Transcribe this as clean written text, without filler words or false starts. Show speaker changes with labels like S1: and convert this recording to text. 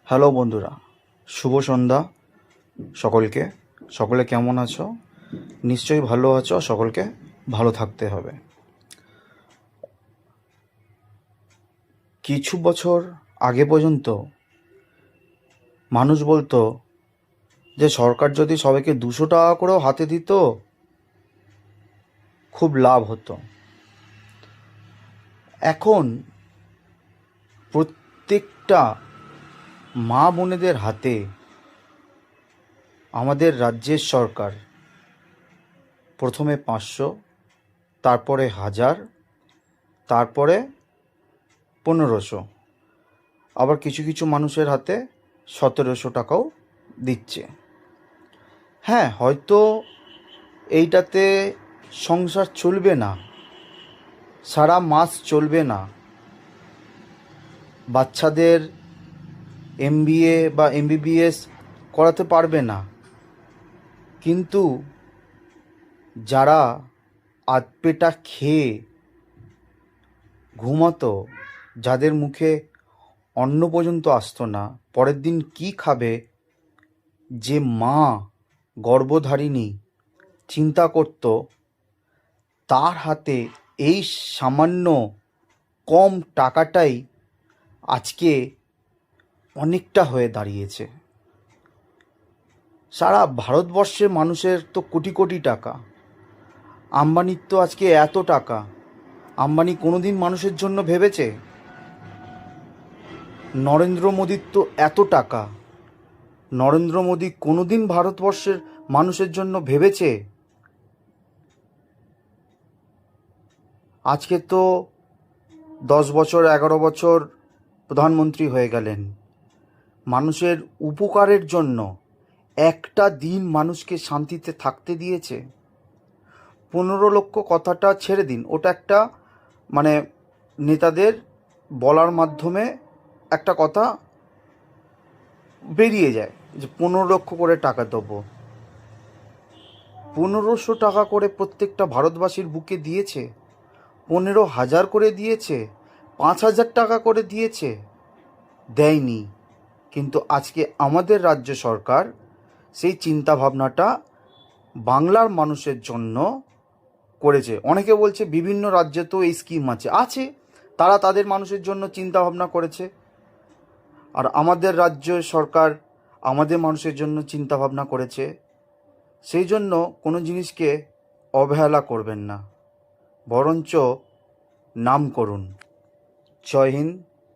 S1: Hello বন্ধুরা, শুভ সন্ধ্যা সকলকে। সকলে কেমন আছো? নিশ্চয়ই ভালো আছো। সকলকে ভালো থাকতে হবে। কিছু বছর আগে পর্যন্ত মানুষ বলতো যে সরকার যদি সবাইকে 200 টাকা করেও হাতে দিত খুব লাভ হতো। এখন প্রত্যেকটা মা বোনেদের হাতে আমাদের রাজ্যের সরকার প্রথমে 500, তারপরে 1000, তারপরে 1500, আবার কিছু কিছু মানুষের হাতে 1700 টাকাও দিচ্ছে। হ্যাঁ, হয়তো এইটাতে সংসার চলবে না, সারা মাস চলবে না, বাচ্চাদের MBA বা MBBS করাতে পারবে না, কিন্তু যারা আধপেটা খেয়ে ঘুমাতো, যাদের মুখে অন্ন পর্যন্ত আসতো না, পরের দিন কি খাবে, যে মা গর্ভধারিণী চিন্তা করত, তার হাতে এই সামান্য কম টাকাটাই আজকে অনেকটা হয়ে দাঁড়িয়েছে। সারা ভারতবর্ষের মানুষের তো কোটি কোটি টাকা, আম্বানির তো আজকে এত টাকা। আম্বানি কোনোদিন মানুষের জন্য ভেবেছে? নরেন্দ্র মোদির তো এত টাকা, নরেন্দ্র মোদি কোনোদিন ভারতবর্ষের মানুষের জন্য ভেবেছে? আজকে তো 10 বছর 11 বছর প্রধানমন্ত্রী হয়ে গেলেন। মানুষের উপকারের জন্য একটা দিন মানুষকে শান্তিতে থাকতে দিয়েছে? 15 লক্ষ কথাটা ছেড়ে দিন, ওটা একটা মানে নেতাদের বলার মাধ্যমে একটা কথা বেরিয়ে যায় যে 15 লক্ষ করে টাকা দেবো। 1500 টাকা করে প্রত্যেকটা ভারতবাসীর বুকে দিয়েছে, 15,000 করে দিয়েছে, 5,000 টাকা করে দিয়েছে? দেয়নি। কিন্তু আজকে আমাদের রাজ্য সরকার সেই চিন্তাভাবনাটা বাংলার মানুষের জন্য করেছে। অনেকে বলছে বিভিন্ন রাজ্যে তো এই স্কিম আছে, তারা তাদের মানুষের জন্য চিন্তাভাবনা করেছে। আর আমাদের রাজ্য সরকার আমাদের মানুষের জন্য চিন্তাভাবনা করেছে। সেই জন্য কোনো জিনিসকে অবহেলা করবেন না, বরঞ্চ নাম করুন। জয় হিন্দ,